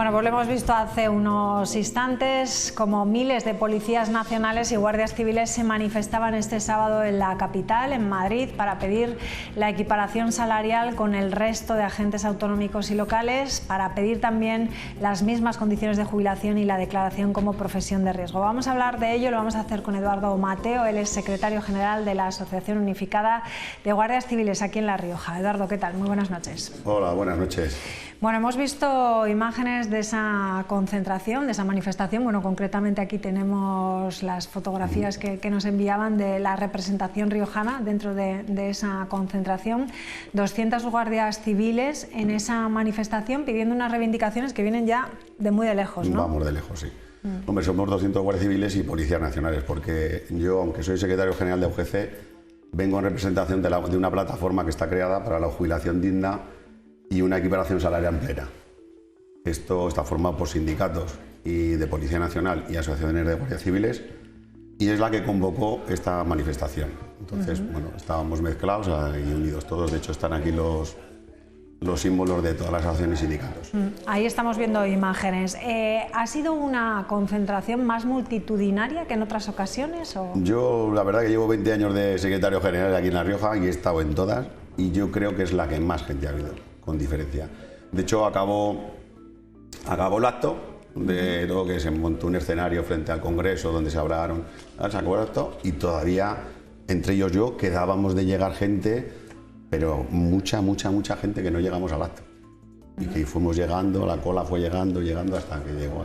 Bueno, pues lo hemos visto hace unos instantes, como miles de policías nacionales y guardias civiles se manifestaban este sábado en la capital, en Madrid, para pedir la equiparación salarial con el resto de agentes autonómicos y locales, para pedir también las mismas condiciones de jubilación y la declaración como profesión de riesgo. Vamos a hablar de ello, lo vamos a hacer con Eduardo Mateo, él es secretario general de la Asociación Unificada de Guardias Civiles aquí en La Rioja. Eduardo, ¿qué tal? Muy buenas noches. Hola, buenas noches. Bueno, hemos visto imágenes de esa concentración, de esa manifestación. Bueno, concretamente aquí tenemos las fotografías que nos enviaban de la representación riojana dentro de esa concentración. 200 guardias civiles en esa manifestación pidiendo unas reivindicaciones que vienen ya de muy de lejos, ¿no? Vamos de lejos, sí. Hombre, somos 200 guardias civiles y policías nacionales, porque yo, aunque soy secretario general de UGC, vengo en representación de una plataforma que está creada para la jubilación digna y una equiparación salarial plena. Esto está formado por sindicatos y de Policía Nacional y asociaciones de guardias civiles y es la que convocó esta manifestación. Entonces, bueno, estábamos mezclados y unidos todos. De hecho, están aquí los símbolos de todas las asociaciones y sindicatos. Ahí estamos viendo imágenes. ¿Ha sido una concentración más multitudinaria que en otras ocasiones? ¿O? Yo, la verdad que llevo 20 años de secretario general aquí en La Rioja y he estado en todas y yo creo que es la que más gente ha habido, con diferencia. De hecho, acabó el acto, de lo que se montó un escenario frente al Congreso donde se hablaron, se acabó el acto y todavía, entre ellos yo, quedábamos de llegar gente, pero mucha gente que no llegamos al acto. Y que fuimos llegando, la cola fue llegando hasta que llegó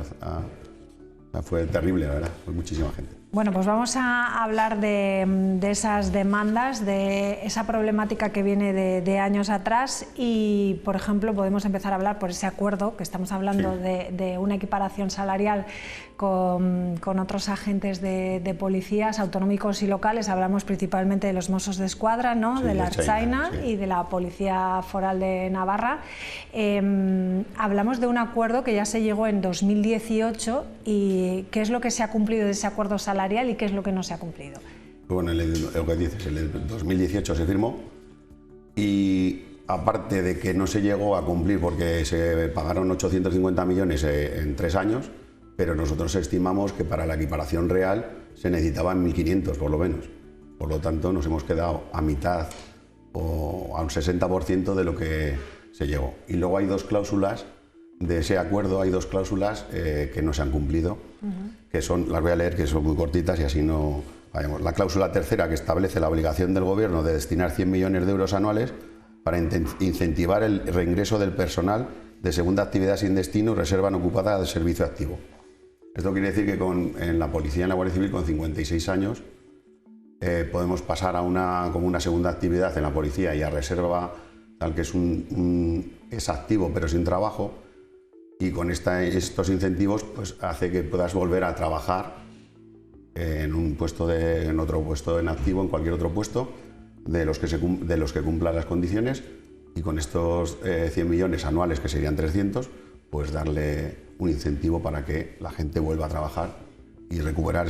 fue terrible, la verdad, fue muchísima gente. Bueno, pues vamos a hablar de esas demandas, de esa problemática que viene de años atrás y, por ejemplo, podemos empezar a hablar por ese acuerdo que estamos hablando, sí, de una equiparación salarial con otros agentes de policías autonómicos y locales. Hablamos principalmente de los Mossos d'Esquadra, ¿no? Sí, de la Ertzaintza, sí, y de la Policía Foral de Navarra. Hablamos de un acuerdo que ya se llegó en 2018 y ¿qué es lo que se ha cumplido de ese acuerdo salarial y qué es lo que no se ha cumplido? Bueno, lo que dices, el 2018 se firmó y aparte de que no se llegó a cumplir porque se pagaron 850 millones en 3 años, pero nosotros estimamos que para la equiparación real se necesitaban 1.500 por lo menos. Por lo tanto, nos hemos quedado a mitad o a un 60% de lo que se llegó. Y luego hay dos cláusulas de ese acuerdo, hay dos cláusulas que no se han cumplido, que son, las voy a leer, que son muy cortitas y así no vayamos. La cláusula tercera, que establece la obligación del Gobierno de destinar 100 millones de euros anuales para incentivar el reingreso del personal de segunda actividad sin destino y reserva no ocupada de servicio activo. Esto quiere decir que en la policía y en la Guardia Civil con 56 años podemos pasar a como una segunda actividad en la policía y a reserva, tal que es activo pero sin trabajo, y con estos incentivos pues hace que puedas volver a trabajar en otro puesto en activo, en cualquier otro puesto de los que cumplan las condiciones, y con estos 100 millones anuales, que serían 300, pues darle un incentivo para que la gente vuelva a trabajar y recuperar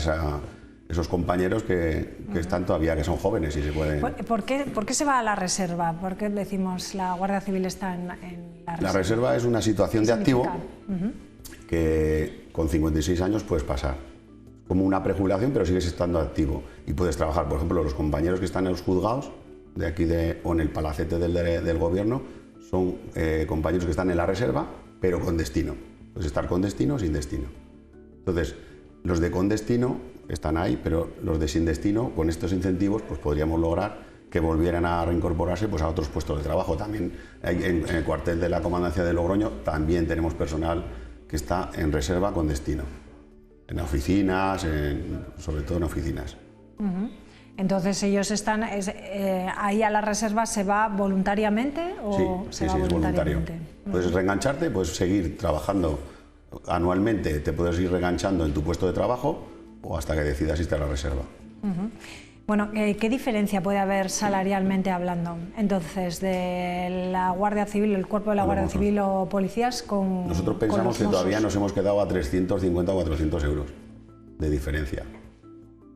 esos compañeros que están todavía, que son jóvenes y se pueden... ¿Por qué se va a la reserva? ¿Por qué decimos la Guardia Civil está en la reserva? La reserva es una situación de activo que con 56 años puedes pasar. Como una prejubilación, pero sigues estando activo y puedes trabajar. Por ejemplo, los compañeros que están en los juzgados de aquí o en el palacete del Gobierno son compañeros que están en la reserva, pero con destino. Puedes estar con destino o sin destino. Entonces, los de con destino están ahí, pero los de sin destino, con estos incentivos, pues podríamos lograr que volvieran a reincorporarse pues, a otros puestos de trabajo. También en el cuartel de la Comandancia de Logroño también tenemos personal que está en reserva con destino. En oficinas, sobre todo en oficinas. Entonces ellos están ahí a la reserva. ¿Se va voluntariamente o sí, es voluntario. Puedes reengancharte, puedes seguir trabajando anualmente, te puedes ir reenganchando en tu puesto de trabajo o hasta que decidas irte a la reserva. Bueno, ¿qué diferencia puede haber salarialmente hablando entonces de la Guardia Civil, el cuerpo de la Guardia Civil o policías con... Nosotros pensamos que todavía nos hemos quedado a 350 o 400 euros de diferencia.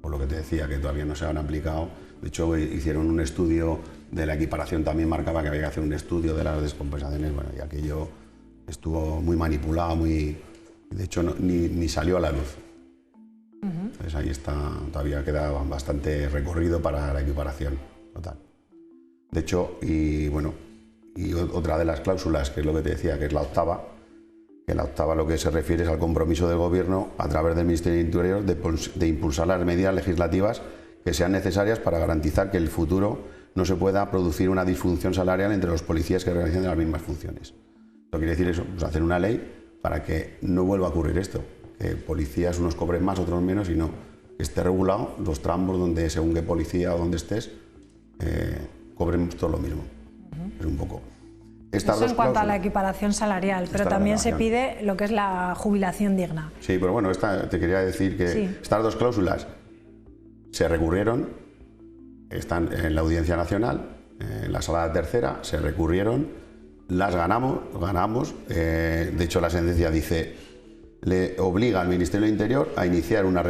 Por lo que te decía, que todavía no se han aplicado. De hecho, hicieron un estudio de la equiparación, también marcaba que había que hacer un estudio de las descompensaciones, bueno, y aquello estuvo muy manipulado, de hecho ni salió a la luz. Entonces ahí está, todavía queda bastante recorrido para la equiparación total. De hecho, y otra de las cláusulas, que es lo que te decía, que es la octava, que la octava lo que se refiere es al compromiso del Gobierno, a través del Ministerio del Interior, de impulsar las medidas legislativas que sean necesarias para garantizar que en el futuro no se pueda producir una disfunción salarial entre los policías que realizan las mismas funciones. Lo que quiere decir eso, pues hacer una ley para que no vuelva a ocurrir esto, que policías unos cobren más, otros menos, y no, que esté regulado los tramos donde según qué policía o donde estés, cobremos todo lo mismo. Es un poco. Eso en cuanto a la equiparación salarial, pero también se pide lo que es la jubilación digna. Sí, pero bueno, te quería decir que estas dos cláusulas se recurrieron, están en la Audiencia Nacional, en la Sala Tercera, se recurrieron, las ganamos. De hecho, la sentencia dice, le obliga al Ministerio del Interior a iniciar una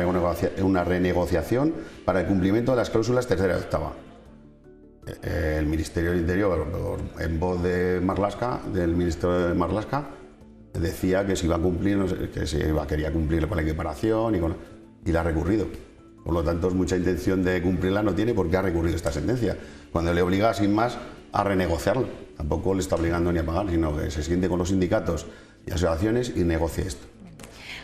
renegociación para el cumplimiento de las cláusulas tercera y octava. El Ministerio del Interior, en voz de Marlaska, del ministro de Marlaska, decía que se iba a cumplir, quería cumplir con la equiparación y la ha recurrido. Por lo tanto, mucha intención de cumplirla no tiene porque ha recurrido esta sentencia. Cuando le obliga sin más a renegociarlo, tampoco le está obligando ni a pagar, sino que se siente con los sindicatos y asociaciones y negocie esto.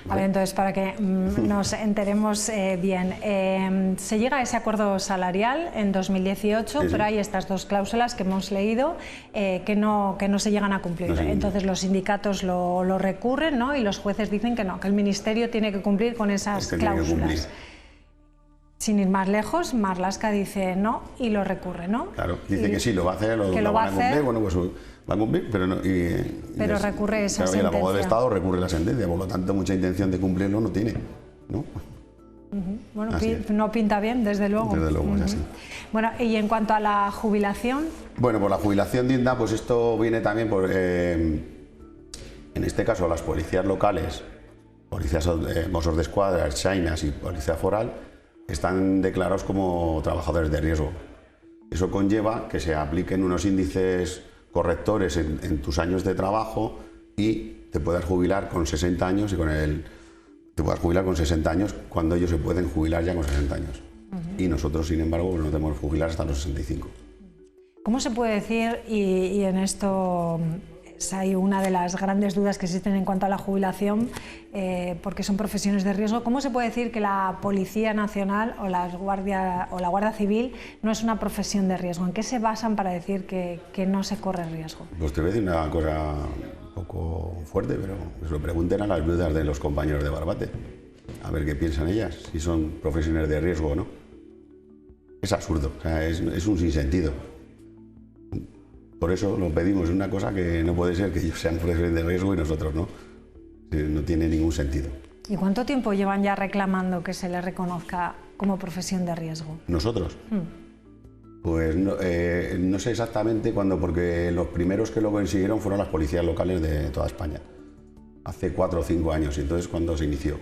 A ver, entonces, para que nos enteremos bien, se llega a ese acuerdo salarial en 2018, pero hay estas dos cláusulas que hemos leído que no se llegan a cumplir. Entonces los sindicatos lo recurren, ¿no? Y los jueces dicen que no, que el Ministerio tiene que cumplir con esas cláusulas. Sin ir más lejos, Marlaska dice no y lo recurre, ¿no? Claro, dice que sí, lo va a hacer, lo van a cumplir, bueno, pues va a cumplir, pero no. Pero recurre esa sentencia. Y el abogado del Estado recurre la sentencia, por lo tanto, mucha intención de cumplirlo no tiene, ¿no? Bueno, no pinta bien, desde luego. Desde luego, es así. Bueno, y en cuanto a la jubilación. Bueno, pues la jubilación digna, pues esto viene también por, en este caso, las policías locales, policías Mossos de Escuadra, Ertzainas y Policía Foral, están declarados como trabajadores de riesgo. Eso conlleva que se apliquen unos índices correctores en tus años de trabajo y te puedas jubilar con 60 años te puedas jubilar con 60 años cuando ellos se pueden jubilar ya con 60 años. Y nosotros, sin embargo, no tenemos que jubilar hasta los 65. ¿Cómo se puede decir, y en esto hay una de las grandes dudas que existen en cuanto a la jubilación, porque son profesiones de riesgo, ¿cómo se puede decir que la Policía Nacional o la Guardia Civil no es una profesión de riesgo? ¿En qué se basan para decir que no se corre riesgo? Pues te voy a decir una cosa un poco fuerte, pero se lo pregunten a las viudas de los compañeros de Barbate, a ver qué piensan ellas, si son profesiones de riesgo o no. Es absurdo, o sea, es un sinsentido. Por eso lo pedimos, es una cosa que no puede ser que ellos sean profesionales de riesgo y nosotros no. No tiene ningún sentido. ¿Y cuánto tiempo llevan ya reclamando que se les reconozca como profesión de riesgo? ¿Nosotros? Pues no sé exactamente cuándo, porque los primeros que lo consiguieron fueron las policías locales de toda España, hace 4 o 5 años, y entonces cuando se inició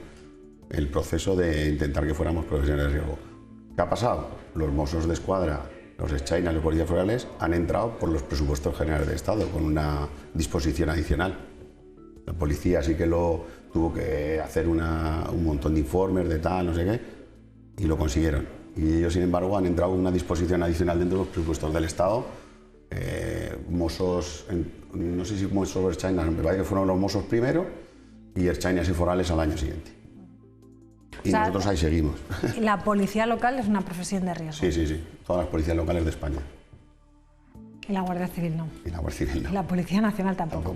el proceso de intentar que fuéramos profesionales de riesgo. ¿Qué ha pasado? Los Mossos de Escuadra, los Ertzainas y los policías forales han entrado por los presupuestos generales del Estado con una disposición adicional. La policía sí que tuvo que hacer un montón de informes de tal, no sé qué, y lo consiguieron. Y ellos, sin embargo, han entrado con una disposición adicional dentro de los presupuestos del Estado. Mossos, no sé si Mossos o Ertzainas, me parece que fueron los Mossos primero y Ertzainas y forales al año siguiente. Y nosotros ahí seguimos. ¿La policía local es una profesión de riesgo? Sí, sí, sí. Todas las policías locales de España. ¿Y la Guardia Civil no? Y la Guardia Civil no. ¿La Policía Nacional tampoco?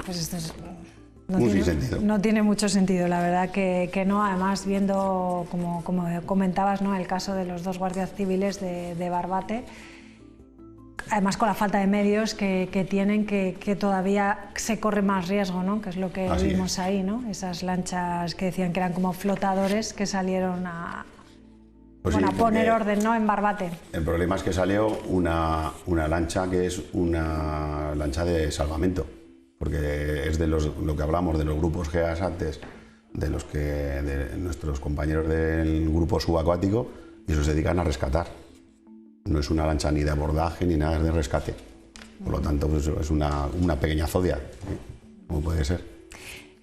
Pues esto no tiene mucho sentido, la verdad que no. Además, viendo, como comentabas, ¿no?, el caso de los 2 guardias civiles de Barbate, además con la falta de medios que tienen, que todavía se corre más riesgo, ¿no?, que es lo que vimos ahí, ¿no? Esas lanchas que decían que eran como flotadores que salieron a poner orden, ¿no?, en Barbate. El problema es que salió una lancha que es una lancha de salvamento, porque es de lo que hablamos de los grupos GEAS antes, de nuestros compañeros del grupo subacuático, y esos se dedican a rescatar. No es una lancha ni de abordaje ni nada, es de rescate. Por lo tanto, pues es una pequeña zodia. como puede ser.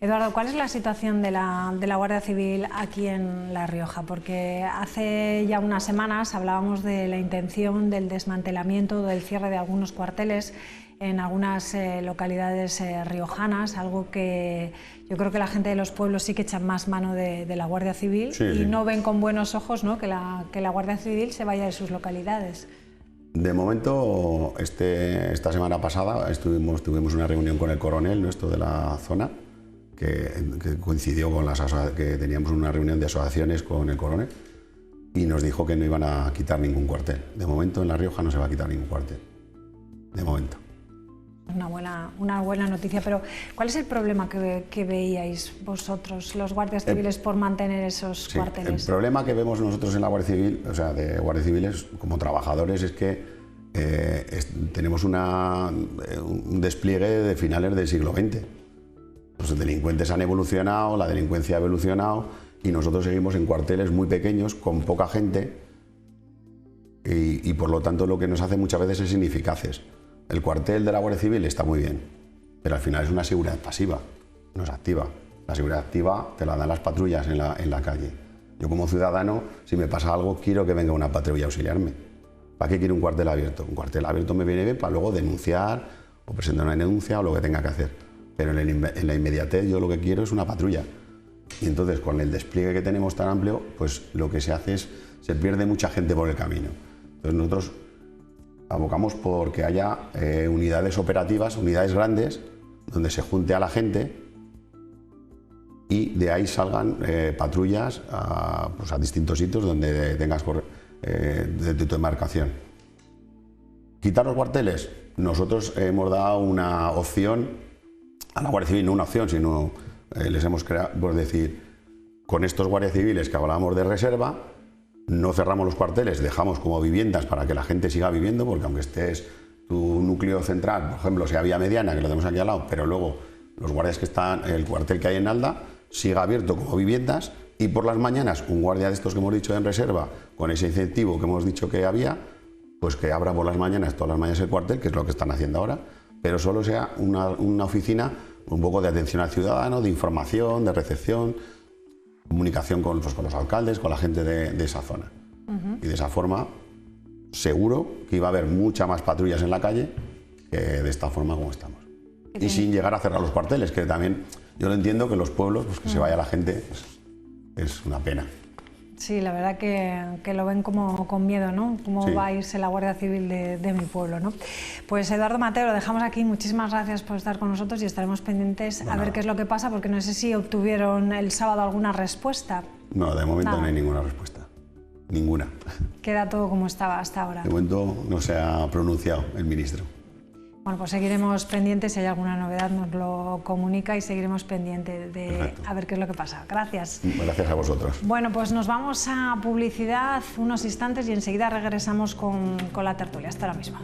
Eduardo, ¿cuál es la situación de la Guardia Civil aquí en La Rioja? Porque hace ya unas semanas hablábamos de la intención del desmantelamiento, del cierre de algunos cuarteles en algunas localidades riojanas, algo que yo creo que la gente de los pueblos sí que echan más mano de la Guardia Civil, y no ven con buenos ojos, ¿no?, que la Guardia Civil se vaya de sus localidades. De momento, esta semana pasada tuvimos una reunión con el coronel nuestro de la zona, que coincidió con que teníamos una reunión de asociaciones con el coronel, y nos dijo que no iban a quitar ningún cuartel. De momento en La Rioja no se va a quitar ningún cuartel. De momento. Una buena noticia, pero ¿cuál es el problema que veíais vosotros, los guardias civiles, por mantener esos cuarteles? El problema que vemos nosotros en la Guardia Civil, o sea, de guardias civiles como trabajadores, es que tenemos un despliegue de finales del siglo XX. Los delincuentes han evolucionado, la delincuencia ha evolucionado, y nosotros seguimos en cuarteles muy pequeños, con poca gente, y por lo tanto lo que nos hace muchas veces es ineficaces. El cuartel de la Guardia Civil está muy bien, pero al final es una seguridad pasiva, no es activa. La seguridad activa te la dan las patrullas en la calle. Yo como ciudadano, si me pasa algo, quiero que venga una patrulla a auxiliarme. ¿Para qué quiero un cuartel abierto? Un cuartel abierto me viene bien para luego denunciar o presentar una denuncia o lo que tenga que hacer. Pero en la inmediatez yo lo que quiero es una patrulla. Y entonces con el despliegue que tenemos tan amplio, pues lo que se hace es, se pierde mucha gente por el camino. Entonces nosotros abocamos por que haya unidades operativas, unidades grandes, donde se junte a la gente y de ahí salgan patrullas a distintos sitios donde tengas de tu demarcación. ¿Quitar los cuarteles? Nosotros hemos dado una opción a la Guardia Civil, no una opción, sino les hemos creado, por decir, con estos guardias civiles que hablábamos de reserva, no cerramos los cuarteles, dejamos como viviendas para que la gente siga viviendo, porque aunque estés tu núcleo central, por ejemplo, sea Vía Mediana, que lo tenemos aquí al lado, pero luego los guardias que están, el cuartel que hay en Nalda, siga abierto como viviendas, y por las mañanas un guardia de estos que hemos dicho en reserva, con ese incentivo que hemos dicho que había, pues que abra por las mañanas, todas las mañanas el cuartel, que es lo que están haciendo ahora, pero solo sea una oficina un poco de atención al ciudadano, de información, de recepción, comunicación con los alcaldes, con la gente de esa zona. Y de esa forma, seguro que iba a haber muchas más patrullas en la calle que de esta forma como estamos. Y sin llegar a cerrar los cuarteles, que también yo lo entiendo, que en los pueblos, pues que se vaya la gente, pues, es una pena. Sí, la verdad que lo ven como con miedo, ¿no? Cómo va a irse la Guardia Civil de mi pueblo, ¿no? Pues Eduardo Mateo, lo dejamos aquí. Muchísimas gracias por estar con nosotros y estaremos pendientes a ver qué es lo que pasa, porque no sé si obtuvieron el sábado alguna respuesta. No, de momento no hay ninguna respuesta. Ninguna. Queda todo como estaba hasta ahora. De momento no se ha pronunciado el ministro. Bueno, pues seguiremos pendientes, si hay alguna novedad nos lo comunica y seguiremos pendientes de a ver qué es lo que pasa. Gracias. Gracias a vosotros. Bueno, pues nos vamos a publicidad unos instantes y enseguida regresamos con la tertulia. Hasta ahora mismo.